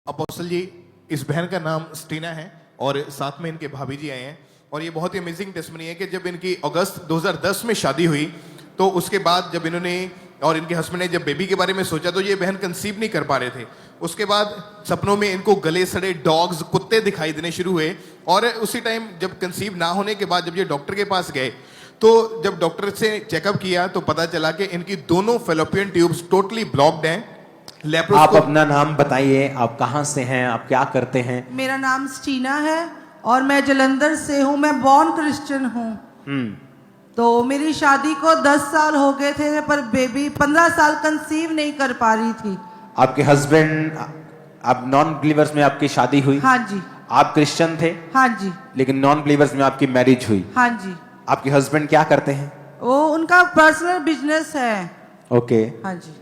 Apostle जी, इस बहन का नाम स्टीना है और साथ में इनके भाभी जी आए हैं। और ये बहुत ही अमेजिंग टेस्टमनी है कि जब इनकी अगस्त 2010 में शादी हुई तो उसके बाद जब इन्होंने और इनके हस्बैंड ने जब बेबी के बारे में सोचा तो ये बहन कंसीव नहीं कर पा रहे थे। उसके बाद सपनों में इनको गले सड़े डॉग्स, कुत्ते दिखाई देने शुरू हुए। और उसी टाइम जब कंसीव ना होने के बाद जब ये डॉक्टर के पास गए तो जब डॉक्टर से चेकअप किया तो पता चला कि इनकी दोनों फेलोपियन ट्यूब्स टोटली ब्लॉक्ड हैं। आप अपना नाम बताइए, आप कहाँ से हैं, आप क्या करते हैं? मेरा नाम स्टीना है और मैं जलंधर से हूँ। मैं बॉर्न क्रिश्चियन हूँ। तो मेरी शादी को 10 साल हो गए थे पर बेबी 15 साल कंसीव नहीं कर पा रही थी। आपके हस्बैंड, आप नॉन बिलीवर्स में आपकी शादी हुई? हाँ जी। आप क्रिश्चियन थे? हाँ जी। लेकिन नॉन बिलीवर्स में आपकी मैरिज हुई? हाँ जी। आपके हस्बैंड क्या करते हैं? वो उनका पर्सनल बिजनेस है। ओके। हाँ जी।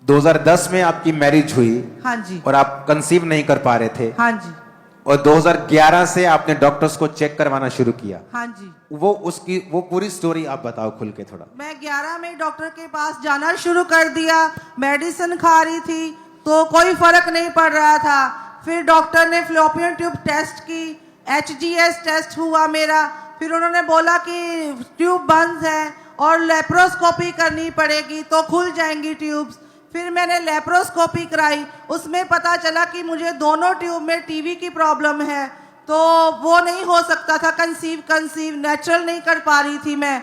2010 में आपकी मैरिज हुई? हाँ जी। और आप कंसीव नहीं कर पा रहे थे? हाँ जी। और 2011 से आपने डॉक्टर्स को चेक करवाना शुरू किया? हाँ जी। वो पूरी स्टोरी आप बताओ खुल के थोड़ा। मैं 11 में डॉक्टर के पास जाना शुरू कर दिया। मेडिसिन खा रही थी तो कोई फर्क नहीं पड़ रहा था। फिर डॉक्टर ने फ्लोपियन ट्यूब टेस्ट की, HGS टेस्ट हुआ मेरा। फिर उन्होंने बोला कि ट्यूब बंद है और लेप्रोस्कोपी करनी पड़ेगी तो खुल जाएंगी ट्यूब्स। फिर मैंने लेप्रोस्कोपी कराई, उसमें पता चला कि मुझे दोनों ट्यूब में टीबी की प्रॉब्लम है। तो वो नहीं हो सकता था, कंसीव नेचुरल नहीं कर पा रही थी मैं।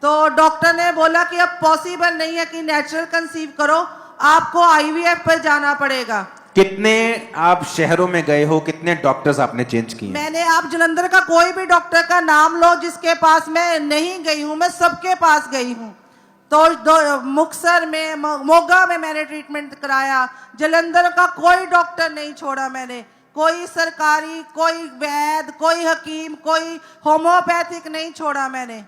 तो डॉक्टर ने बोला कि अब पॉसिबल नहीं है कि नेचुरल कंसीव करो, आपको IVF पर जाना पड़ेगा। कितने आप शहरों में गए हो, कितने डॉक्टर्स आपने चेंज किए? मैंने, आप जलंधर का कोई भी डॉक्टर का नाम लो जिसके पास मैं नहीं गई हूँ, मैं सबके पास गई हूँ। तो मुक्तसर में, मोगा में मैंने ट्रीटमेंट कराया। जलंधर का कोई डॉक्टर नहीं छोड़ा मैंने, कोई सरकारी, कोई वैद्य, कोई हकीम, कोई होम्योपैथिक नहीं छोड़ा मैंने।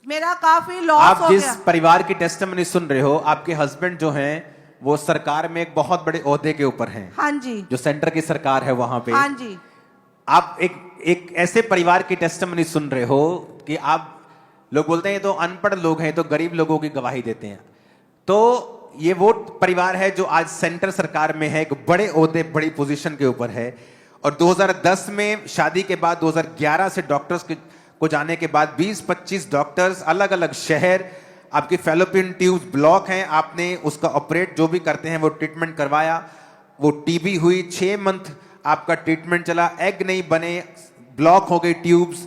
मेरा काफी लॉस हो गया। आप जिस परिवार की टेस्टिमनी सुन रहे हो, आपके हस्बैंड जो हैं वो सरकार में एक बहुत बड़े ओहदे के ऊपर हैं। हाँ जी। जो सेंटर की सरकार है वहां पे। हाँ जी। आप एक ऐसे परिवार की टेस्टिमनी सुन रहे हो कि आप लोग बोलते हैं ये तो अनपढ़ लोग हैं, तो गरीब लोगों की गवाही देते हैं। तो ये वो परिवार है जो आज सेंटर सरकार में है, एक बड़े ओहदे, बड़ी पोजीशन के ऊपर है। और 2010 में शादी के बाद 2011 से डॉक्टर्स को जाने के बाद 20-25 डॉक्टर्स, अलग अलग शहर, आपकी फेलोपियन ट्यूब्स ब्लॉक हैं, आपने उसका ऑपरेट जो भी करते हैं वो ट्रीटमेंट करवाया। वो टीबी हुई, 6 मंथ आपका ट्रीटमेंट चला, एग नहीं बने, ब्लॉक हो गई ट्यूब्स,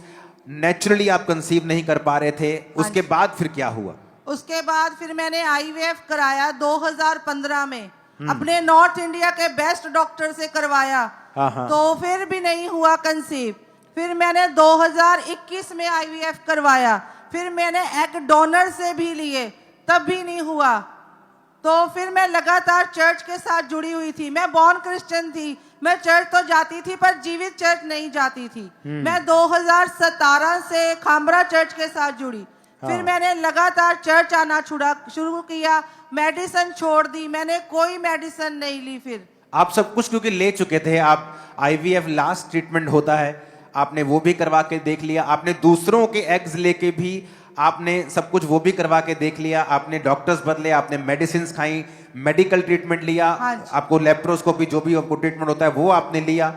नेचुरली आप कंसीव नहीं कर पा रहे थे। उसके बाद फिर क्या हुआ? उसके बाद फिर मैंने IVF कराया 2015 में, अपने नॉर्थ इंडिया के बेस्ट डॉक्टर से करवाया। तो फिर भी नहीं हुआ कंसीव। फिर मैंने 2021 में IVF करवाया। फिर मैंने एग डोनर से भी लिए, तब भी नहीं हुआ। तो फिर मैं लगातार चर्च के साथ जुड़ी हुई थी। मैं बॉर्न क्रिश्चियन थी, मैं चर्च तो जाती थी पर जीवित चर्च नहीं जाती थी। मैं 2017 से खामरा चर्च के साथ जुड़ी। फिर मैंने लगातार चर्च आना शुरू किया, मेडिसिन छोड़ दी, मैंने कोई मेडिसिन नहीं ली। फिर आप सब कुछ क्योंकि ले चुके थे, आप IVF लास्ट ट्रीटमेंट होता है, आपने वो भी करवा के देख लिया, आपने दूसरों के एग्स लेके भी आपने सब कुछ वो भी करवा के देख लिया, आपने डॉक्टर्स बदले, आपने मेडिसिन खाई, मेडिकल ट्रीटमेंट लिया, आपको लेप्रोस्कोपी जो भी आपको ट्रीटमेंट होता है वो आपने लिया।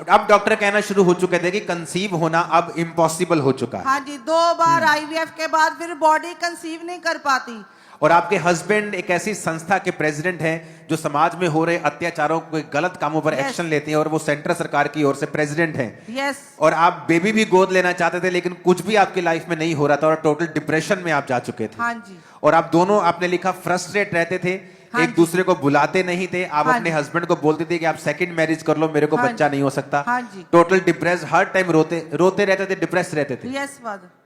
अब डॉक्टर कहना शुरू हो चुके थे कि कंसीव होना अब इम्पॉसिबल हो चुका है। हाँ जी, 2 बार IVF के बाद फिर बॉडी कंसीव नहीं कर पाती। और आपके हस्बैंड एक ऐसी संस्था के प्रेसिडेंट हैं जो समाज में हो रहे अत्याचारों के गलत कामों पर एक्शन लेते हैं, और वो सेंटर सरकार की ओर से प्रेसिडेंट हैं। और आप बेबी भी गोद लेना चाहते थे लेकिन कुछ भी आपकी लाइफ में नहीं हो रहा था और टोटल डिप्रेशन में आप जा चुके थे। हाँ जी। और आप दोनों, आपने लिखा, फ्रस्ट्रेट रहते थे। हाँ एक दूसरे को बुलाते नहीं थे। आप अपने हस्बैंड को बोलते थे कि आप सेकंड मैरिज कर लो, मेरे को बच्चा नहीं हो सकता। टोटल डिप्रेस, हर टाइम रोते रहते थे, डिप्रेस रहते थे। Yes father.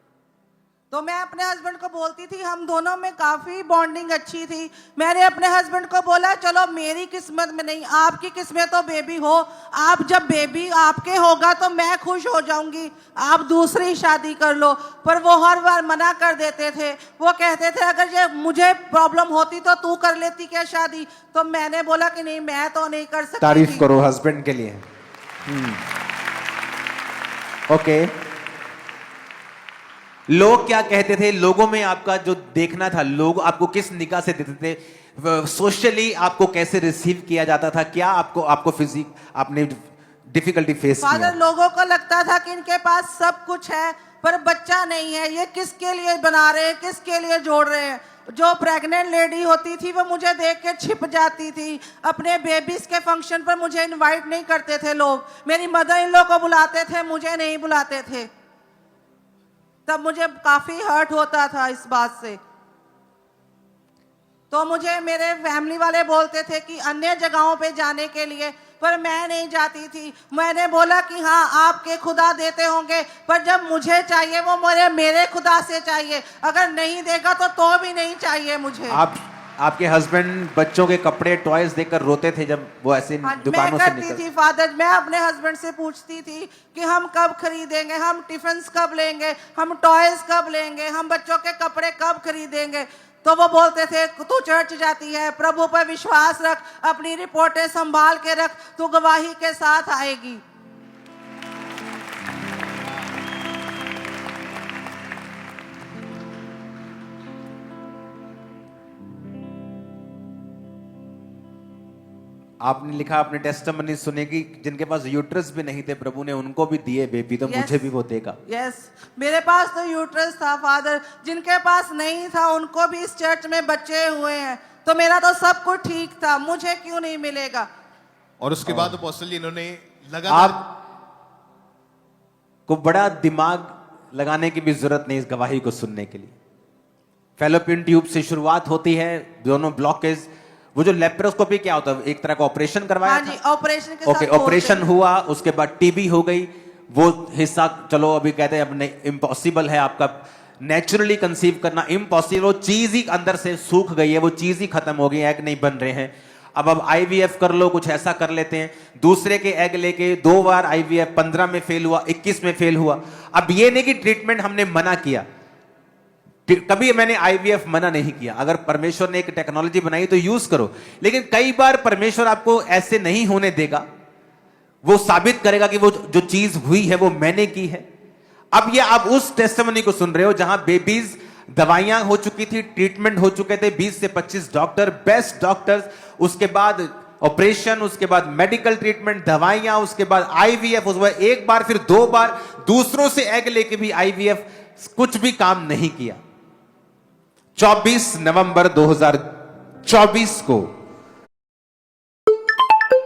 तो मैं अपने हस्बैंड को बोलती थी, हम दोनों में काफी बॉन्डिंग अच्छी थी। मैंने अपने हस्बैंड को बोला चलो मेरी किस्मत में नहीं, आपकी किस्मत तो बेबी हो, आप जब बेबी आपके होगा तो मैं खुश हो जाऊंगी, आप दूसरी शादी कर लो। पर वो हर बार मना कर देते थे। वो कहते थे अगर ये मुझे प्रॉब्लम होती तो तू कर लेती क्या शादी। तो मैंने बोला कि नहीं, मैं तो नहीं कर सकती। तारीफ करो हस्बैंड के लिए। ओके। लोग क्या कहते थे, लोगों में आपका जो देखना था, लोग आपको किस निगाह से देखते थे? सोशली आपको कैसे रिसीव किया जाता था? क्या आपको आपने डिफिकल्टी फेस किया? फादर, लोगों को लगता था कि इनके पास सब कुछ है पर बच्चा नहीं है, ये किसके लिए बना रहे हैं, किसके लिए जोड़ रहे हैं। जो प्रेग्नेंट लेडी होती थी वो मुझे देख के छिप जाती थी। अपने बेबीज के फंक्शन पर मुझे इनवाइट नहीं करते थे लोग, मेरी मदर इन लोग को बुलाते थे, मुझे नहीं बुलाते थे। तब मुझे काफी हर्ट होता था इस बात से। तो मुझे मेरे फैमिली वाले बोलते थे कि अन्य जगहों पे जाने के लिए, पर मैं नहीं जाती थी। मैंने बोला कि हाँ, आपके खुदा देते होंगे, पर जब मुझे चाहिए वो मेरे खुदा से चाहिए। अगर नहीं देगा तो भी नहीं चाहिए मुझे। आपके हस्बैंड बच्चों के कपड़े टॉयज देखकर रोते थे जब वो ऐसे दुकानों से मैं करती थी फादर, मैं अपने हस्बैंड से पूछती थी कि हम कब खरीदेंगे, हम टिफिन कब लेंगे, हम टॉयज कब लेंगे, हम बच्चों के कपड़े कब खरीदेंगे। तो वो बोलते थे तू चर्च जाती है, प्रभु पर विश्वास रख, अपनी रिपोर्टें संभाल के रख, तू गवाही के साथ आएगी। आपने लिखा, आपने टेस्टिमनी सुने कि जिनके पास यूट्रस भी नहीं थे प्रभु ने उनको भी दिए बेबी, तो मुझे भी वो देगा। यस, मेरे पास तो यूट्रस था फादर, जिनके पास नहीं था उनको भी इस चर्च में बच्चे हुए हैं। तो मेरा तो सब कुछ ठीक था, मुझे क्यों नहीं मिलेगा। और उसके बाद अपोस्टल जी इन्होंने लगातार, आपको बड़ा दिमाग लगाने की भी जरूरत नहीं इस गवाही को सुनने के लिए। फैलोपियन ट्यूब से शुरुआत होती है, दोनों ब्लॉकेज। वो जो लेप्रोस्कोपी क्या होता है, एक तरह का ऑपरेशन करवाया हाँ जी, ऑपरेशन के साथ ऑपरेशन हुआ, उसके बाद टीबी हो गई। वो हिस्सा चलो अभी कहते हैं अपने इम्पॉसिबल है, आपका नेचुरली कंसीव करना इम्पॉसिबल। वो चीज ही अंदर से सूख गई है, वो चीज ही खत्म हो गई, एग नहीं बन रहे हैं। अब IVF कर लो, कुछ ऐसा कर लेते हैं। दूसरे के एग लेके 2 बार IVF, 15 में फेल हुआ, 21 में फेल हुआ। अब ये नहीं कि ट्रीटमेंट हमने मना किया, कभी मैंने IVF मना नहीं किया। अगर परमेश्वर ने एक टेक्नोलॉजी बनाई तो यूज करो, लेकिन कई बार परमेश्वर आपको ऐसे नहीं होने देगा। वो साबित करेगा कि वो जो चीज हुई है वो मैंने की है। अब ये आप उस टेस्टिमनी को सुन रहे हो जहां बेबीज, दवाइयां हो चुकी थी, ट्रीटमेंट हो चुके थे, 20 से 25 डॉक्टर, बेस्ट डॉक्टर्स, उसके बाद ऑपरेशन, उसके बाद मेडिकल ट्रीटमेंट, दवाइयां, उसके बाद IVF, उसके बाद 1 बार, फिर 2 बार, दूसरों से एग लेके भी IVF, कुछ भी काम नहीं किया। 24 नवंबर 2024 को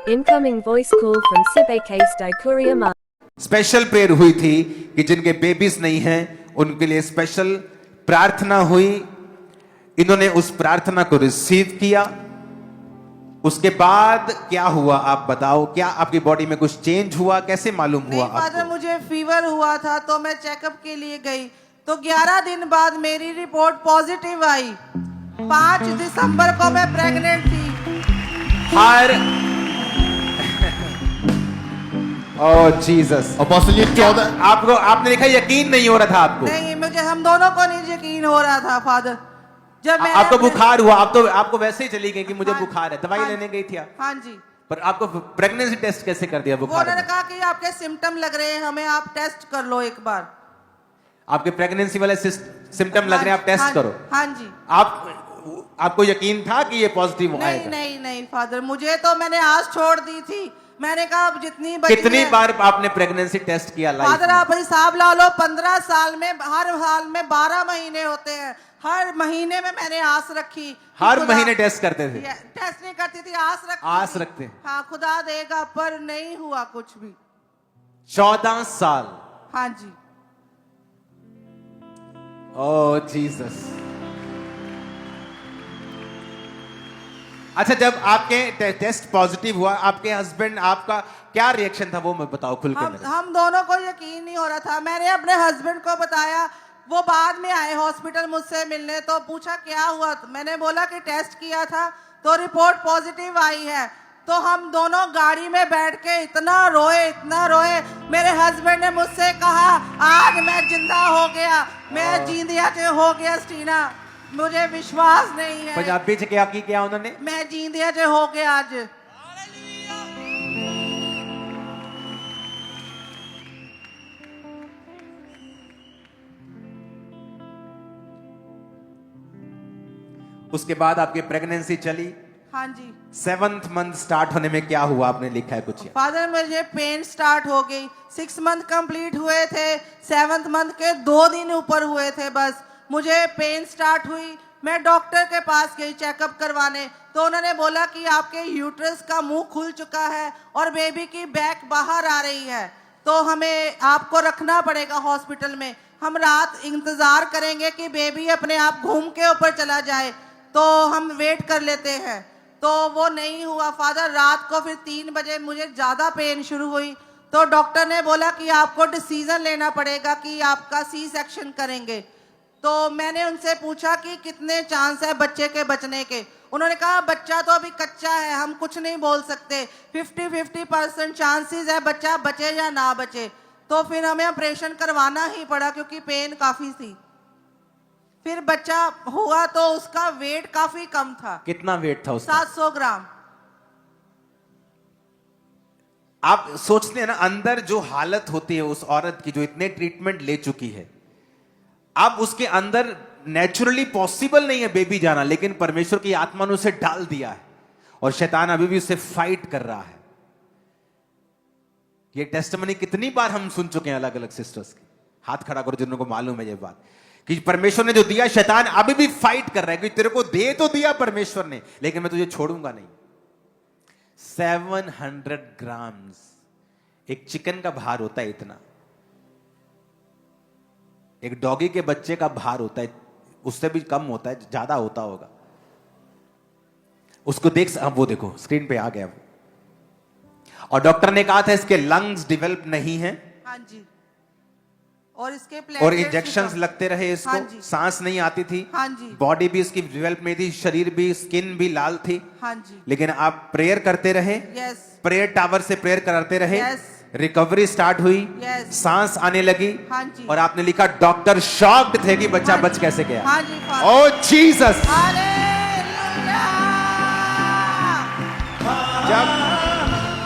Incoming voice call from Sibe Case Dikuria Ma. Special prayer हुई थी कि जिनके बेबीज नहीं हैं उनके लिए स्पेशल प्रार्थना हुई। इन्होंने उस प्रार्थना को रिसीव किया। उसके बाद क्या हुआ आप बताओ? क्या आपकी बॉडी में कुछ चेंज हुआ? कैसे मालूम हुआ फादर, आपको? मुझे फीवर हुआ था तो मैं चेकअप के लिए गई, तो 11 दिन बाद मेरी रिपोर्ट पॉजिटिव आई। 5 दिसंबर को मैं प्रेग्नेंट थी। हर ओह जीसस, अपोस्टल जी 14, आपने लिखा यकीन नहीं हो रहा था आपको? नहीं, मुझे, हम दोनों को नहीं यकीन हो रहा था फादर। जब मैंने आपको बुखार हुआ, आपको वैसे ही चली गई कि मुझे बुखार है, दवाई हाँ, लेने गई थी आप? हाँ जी। पर आपको प्रेगनेंसी टेस्ट कैसे कर दिया वो बुखार उन्होंने में? कहा कि आपके सिम्टम लग रहे हैं, हमें आप टेस्ट कर लो एक बार। आपके प्रेगनेंसी वाले सिम्टम लग रहे हैं, आप टेस्ट करो। हाँ जी। आपको यकीन था कि ये पॉजिटिव नहीं आएगा? नहीं नहीं फादर, मुझे तो, मैंने आस छोड़ दी थी। मैंने कहा अब जितनी बची कितनी है, बार आपने प्रेगनेंसी टेस्ट किया लाइफ फादर में? आप हिसाब ला लो, 15 साल में, हर साल में 12 महीने होते हैं। हर महीने में मैंने आस रखी। हर महीने टेस्ट करते थे? टेस्ट नहीं करती थी, आस रखती आस थी। रखते? हाँ, खुदा देगा, पर नहीं हुआ कुछ भी। 14 साल। हाँ जी। ओह जीसस। अच्छा, जब आपके टेस्ट पॉजिटिव हुआ, आपके हस्बैंड, आपका क्या रिएक्शन था वो मैं बताओ खुल के मेरे। हम दोनों को यकीन नहीं हो रहा था। मैंने अपने हस्बैंड को बताया, वो बाद में आए हॉस्पिटल मुझसे मिलने, तो पूछा क्या हुआ, मैंने बोला कि टेस्ट किया था तो रिपोर्ट पॉजिटिव आई है। तो हम दोनों गाड़ी में बैठ के इतना रोए। मेरे हस्बैंड ने मुझसे कहा आज मैं जिंदा हो गया, मैं जींदिया च हो गया स्टीना। मुझे विश्वास नहीं है। पंजाबी च क्या की क्या उन्होंने? मैं जींदिया च हो गया आज। उसके बाद आपकी प्रेगनेंसी चली, हाँ जी 7th मंथ स्टार्ट होने में क्या हुआ आपने लिखा है कुछ? फादर, मुझे पेन स्टार्ट हो गई। 6 मंथ कंप्लीट हुए थे, 7th मंथ के 2 दिन ऊपर हुए थे बस, मुझे पेन स्टार्ट हुई। मैं डॉक्टर के पास गई चेकअप करवाने, तो उन्होंने बोला कि आपके यूट्रस का मुंह खुल चुका है और बेबी की बैक बाहर आ रही है, तो हमें आपको रखना पड़ेगा हॉस्पिटल में। हम रात इंतजार करेंगे कि बेबी अपने आप घूम के ऊपर चला जाए, तो हम वेट कर लेते हैं। तो वो नहीं हुआ फादर। रात को फिर 3 बजे मुझे ज़्यादा पेन शुरू हुई, तो डॉक्टर ने बोला कि आपको डिसीजन लेना पड़ेगा कि आपका सी सेक्शन करेंगे। तो मैंने उनसे पूछा कि कितने चांस है बच्चे के बचने के। उन्होंने कहा बच्चा तो अभी कच्चा है, हम कुछ नहीं बोल सकते, 50-50% चांसेस है बच्चा बचे या ना बचे। तो फिर हमें ऑपरेशन करवाना ही पड़ा क्योंकि पेन काफ़ी थी। फिर बच्चा हुआ तो उसका वेट काफ़ी कम था। कितना वेट था उसका? 700 ग्राम। आप सोचते हैं ना, अंदर जो हालत होती है उस औरत की जो इतने ट्रीटमेंट ले चुकी है, अब उसके अंदर नेचुरली पॉसिबल नहीं है बेबी जाना, लेकिन परमेश्वर की आत्मा ने उसे डाल दिया है और शैतान अभी भी उससे फाइट कर रहा है। ये टेस्टिमनी कितनी बार हम सुन चुके हैं अलग अलग सिस्टर्स की। हाथ खड़ा करो जिनको मालूम है ये बात कि परमेश्वर ने जो दिया, शैतान अभी भी फाइट कर रहा है कि तेरे को दे तो दिया परमेश्वर ने, लेकिन मैं तुझे छोड़ूंगा नहीं। 700 ग्राम्स एक चिकन का भार होता है इतना, एक डॉगी के बच्चे का भार होता है, उससे भी कम होता है, ज्यादा होता होगा। उसको देख, वो देखो स्क्रीन पे आ गया वो। और डॉक्टर ने कहा था इसके लंग्स डेवलप नहीं है, हाँ जी, और इसके और platelets इंजेक्शंस भी लगते रहे इसको, हाँ जी। सांस नहीं आती थी, हाँ जी। बॉडी भी इसकी डेवलप नहीं थी, शरीर भी, स्किन भी लाल थी। हाँ जी। लेकिन आप प्रेयर करते रहे, यस। प्रेयर टावर से प्रेयर करते रहे, Yes. रिकवरी स्टार्ट हुई, Yes. सांस आने लगी। हाँ जी। और आपने लिखा डॉक्टर शॉक्ड थे कि बच्चा हाँ बच जी। कैसे गया। हाँ जी फादर। ओ जीसस। हालेलुया। जब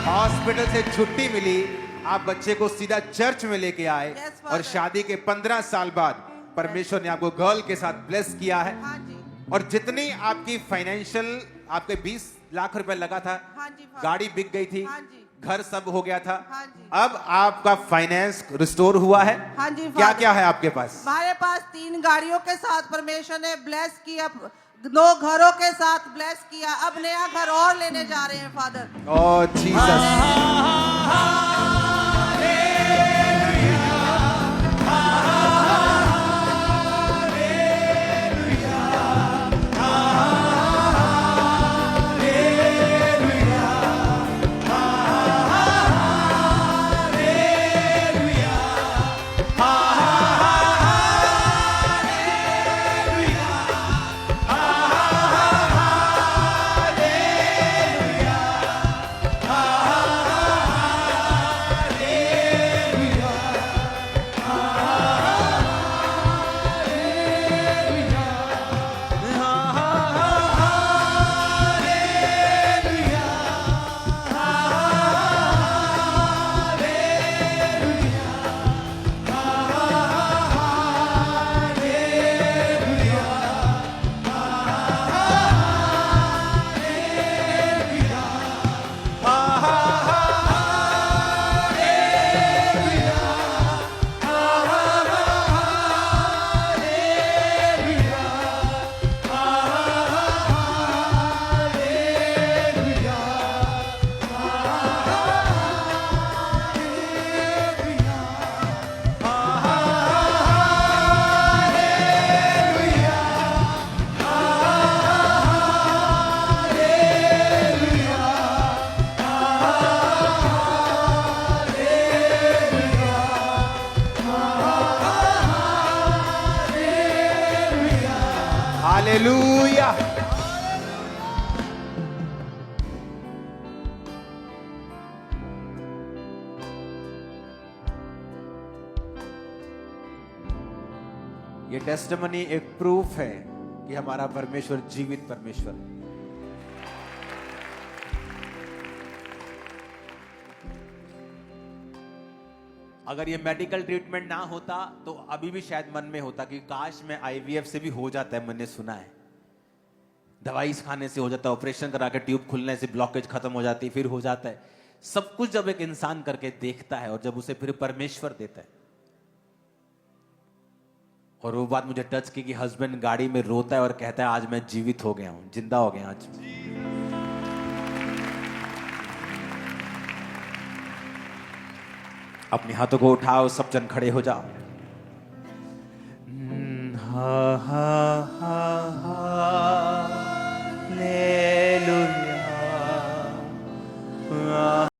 हॉस्पिटल से छुट्टी मिली, आप बच्चे को सीधा चर्च में लेके आए। Yes, Father. और शादी के 15 साल बाद परमेश्वर ने आपको गर्ल के साथ ब्लेस किया है। हाँ जी। और जितनी आपकी फाइनेंशियल, आपके 20 लाख रुपए लगा था, हाँ जी, Father. गाड़ी बिक गई थी, हाँ जी। घर सब हो गया था, हाँ जी। अब आपका फाइनेंस रिस्टोर हुआ है। हाँ जी, क्या Father. क्या है आपके पास? हमारे पास 3 गाड़ियों के साथ परमेश्वर ने ब्लेस किया, 2 घरों के साथ ब्लेस किया, अब नया घर और लेने जा रहे हैं फादर। ओ जीसस। हालेलुया। ये टेस्टिमनी एक प्रूफ है कि हमारा परमेश्वर जीवित परमेश्वर है। अगर ये मेडिकल ट्रीटमेंट ना होता तो अभी भी शायद मन में होता कि काश मैं आईवीएफ से भी हो जाता है, मैंने सुना है। दवाई खाने से हो जाता है, ऑपरेशन करा के ट्यूब खुलने से ब्लॉकेज खत्म हो जाती है, फिर हो जाता है। सब कुछ जब एक इंसान करके देखता है और जब उसे फिर परमेश्वर देता है, और वो बात मुझे टच की कि हस्बैंड गाड़ी में रोता है और कहता है आज मैं जीवित हो गया हूं, जिंदा हो गया आज। अपने हाथों को उठाओ, सब जन खड़े हो जाओ। हा हा